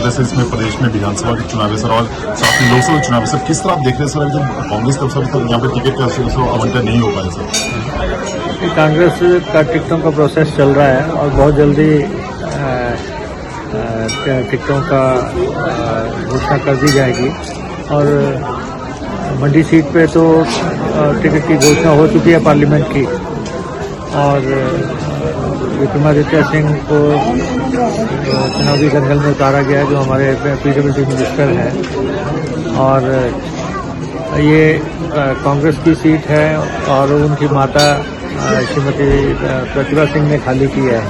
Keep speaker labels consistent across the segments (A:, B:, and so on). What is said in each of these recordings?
A: तरह से इसमें प्रदेश में विधानसभा के चुनाव है सर और साथ में लोकसभा चुनाव है सर, किस तरह आप देख रहे हैं सर? जब कांग्रेस की तरफ से तो यहाँ पे टिकट का आवंटन नहीं हो पाया सर।
B: कांग्रेस का टिकटों का प्रोसेस चल रहा है और बहुत जल्दी टिकटों का घोषणा कर दी जाएगी। और मंडी सीट पे तो टिकट की घोषणा हो चुकी है पार्लियामेंट की, और विक्रमादित्य सिंह को चुनावी दंगल में उतारा गया है, जो हमारे पीडब्ल्यूडी मिनिस्टर हैं। और ये कांग्रेस की सीट है और उनकी माता श्रीमती प्रतिभा सिंह ने खाली की है।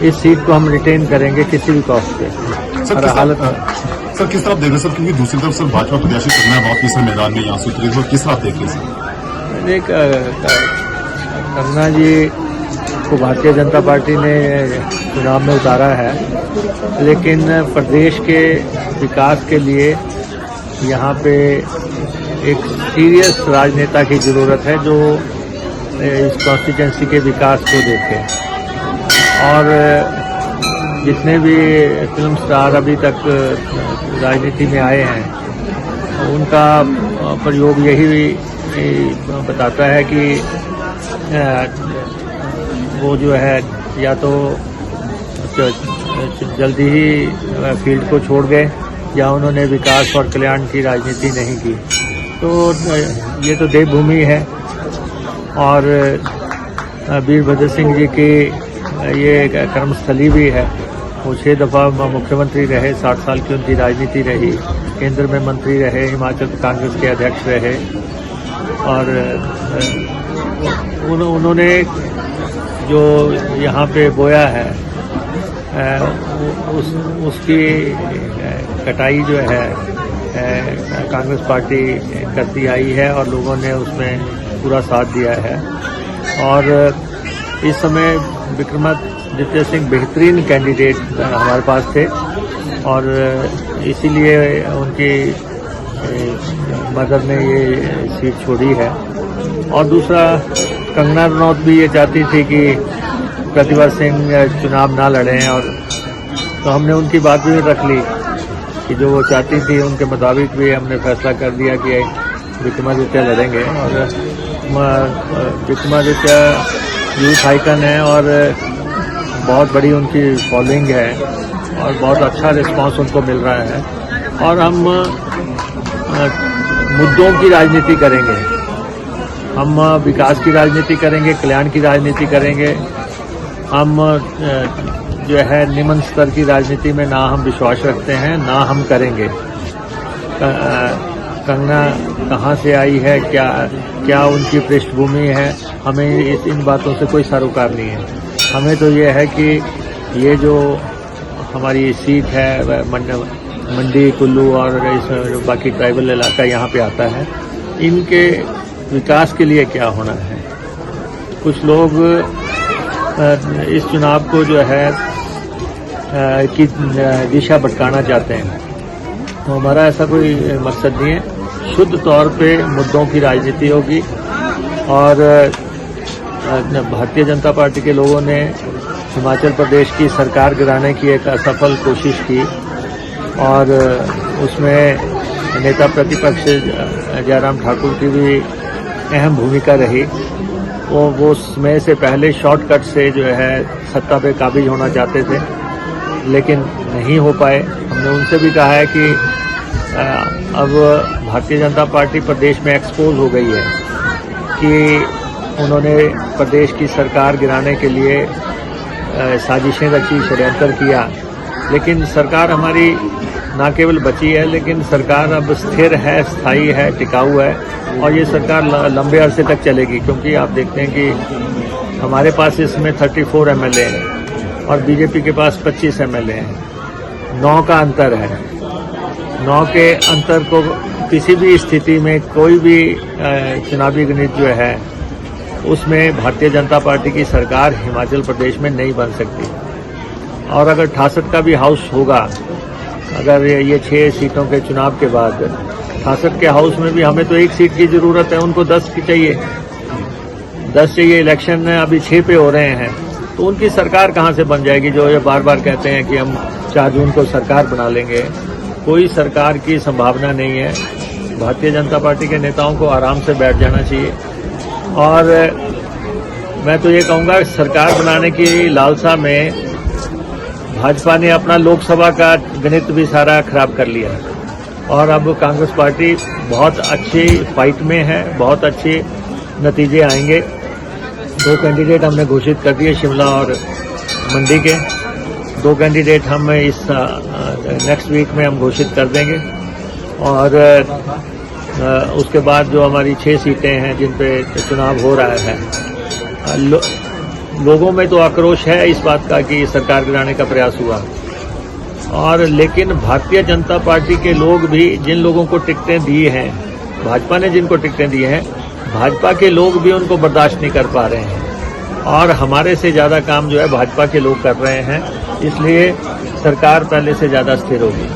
B: इस सीट को हम रिटेन करेंगे किसी भी कॉस्ट पे।
A: सर किस तरह देख रहे सर, क्योंकि दूसरी तरफ सर भाजपा प्रत्याशी करना है बहुत इस मैदान में यहाँ से उतरी, किस तरह देख रहे सर?
B: कंगना जी को भारतीय जनता पार्टी ने चुनाव में उतारा है, लेकिन प्रदेश के विकास के लिए यहाँ पे एक सीरियस राजनेता की जरूरत है जो इस कॉन्स्टिट्यूंसी के विकास को देखे। और जितने भी फिल्म स्टार अभी तक राजनीति में आए हैं, उनका प्रयोग यही बताता है कि वो जो है या तो जल्दी ही फील्ड को छोड़ गए या उन्होंने विकास और कल्याण की राजनीति नहीं की। तो ये तो देवभूमि है और वीरभद्र सिंह जी की ये कर्मस्थली भी है। वो 6 दफा मुख्यमंत्री रहे, 60 साल की उनकी राजनीति रही, केंद्र में मंत्री रहे, हिमाचल कांग्रेस के अध्यक्ष रहे। और उन्होंने जो यहाँ पे बोया है उसकी कटाई जो है कांग्रेस पार्टी करती आई है और लोगों ने उसमें पूरा साथ दिया है। और इस समय विक्रमादित्य सिंह बेहतरीन कैंडिडेट हमारे पास थे और इसीलिए उनकी मदर ने ये सीट छोड़ी है। और दूसरा, कंगना रनौत भी ये चाहती थी कि प्रतिभा सिंह चुनाव ना लड़ें, और तो हमने उनकी बात भी रख ली कि जो वो चाहती थी उनके मुताबिक भी हमने फैसला कर दिया कि विक्रमादित्य लड़ेंगे। और विक्रमादित्य यूथ आइकन है और बहुत बड़ी उनकी फॉलोइंग है और बहुत अच्छा रिस्पांस उनको मिल रहा है। और हम मुद्दों की राजनीति करेंगे, हम विकास की राजनीति करेंगे, कल्याण की राजनीति करेंगे। हम जो है निम्न स्तर की राजनीति में ना हम विश्वास रखते हैं, ना हम करेंगे। कंगना कहाँ से आई है, क्या उनकी पृष्ठभूमि है, हमें इन बातों से कोई सरोकार नहीं है। हमें तो ये है कि ये जो हमारी सीट है मंडी, कुल्लू और इस बाकी ट्राइबल इलाका यहाँ पे आता है, इनके विकास के लिए क्या होना है। कुछ लोग इस चुनाव को जो है की दिशा भटकाना चाहते हैं, तो हमारा ऐसा कोई मकसद नहीं है। शुद्ध तौर पे मुद्दों की राजनीति होगी। और भारतीय जनता पार्टी के लोगों ने हिमाचल प्रदेश की सरकार गिराने की एक असफल कोशिश की और उसमें नेता प्रतिपक्ष जयराम ठाकुर की भी अहम भूमिका रही। वो समय से पहले शॉर्टकट से जो है सत्ता पे काबिज होना चाहते थे, लेकिन नहीं हो पाए। हमने उनसे भी कहा है कि अब भारतीय जनता पार्टी प्रदेश में एक्सपोज हो गई है कि उन्होंने प्रदेश की सरकार गिराने के लिए साजिशें रची, षड्यंत्र किया। लेकिन सरकार हमारी न केवल बची है, लेकिन सरकार अब स्थिर है, स्थायी है, टिकाऊ है और ये सरकार लंबे अरसे तक चलेगी। क्योंकि आप देखते हैं कि हमारे पास इसमें 34 एमएलए हैं और बीजेपी के पास 25 एमएलए हैं। 9 का अंतर है। 9 के अंतर को किसी भी स्थिति में कोई भी चुनावी गणित जो है उसमें भारतीय जनता पार्टी की सरकार हिमाचल प्रदेश में नहीं बन सकती। और अगर 68 का भी हाउस होगा, अगर ये 6 सीटों के चुनाव के बाद 68 के हाउस में भी हमें तो 1 सीट की जरूरत है, उनको 10 की चाहिए, 10 चाहिए। इलेक्शन अभी 6 पे हो रहे हैं, तो उनकी सरकार कहां से बन जाएगी जो ये बार बार कहते हैं कि हम 4 जून को सरकार बना लेंगे। कोई सरकार की संभावना नहीं है। भारतीय जनता पार्टी के नेताओं को आराम से बैठ जाना चाहिए और मैं तो ये कहूँगा सरकार बनाने की लालसा में भाजपा ने अपना लोकसभा का गणित भी सारा खराब कर लिया है और अब कांग्रेस पार्टी बहुत अच्छी फाइट में है, बहुत अच्छे नतीजे आएंगे। 2 कैंडिडेट हमने घोषित कर दिए, शिमला और मंडी के। 2 कैंडिडेट हम इस नेक्स्ट वीक में हम घोषित कर देंगे और उसके बाद जो हमारी 6 सीटें हैं जिन पे चुनाव हो रहा है, लोगों में तो आक्रोश है इस बात का कि सरकार गिराने का प्रयास हुआ और लेकिन भारतीय जनता पार्टी के लोग भी जिन लोगों को टिकटें दी हैं, भाजपा ने जिनको टिकटें दी हैं, भाजपा के लोग भी उनको बर्दाश्त नहीं कर पा रहे हैं और हमारे से ज्यादा काम जो है भाजपा के लोग कर रहे हैं, इसलिए सरकार पहले से ज्यादा स्थिर होगी।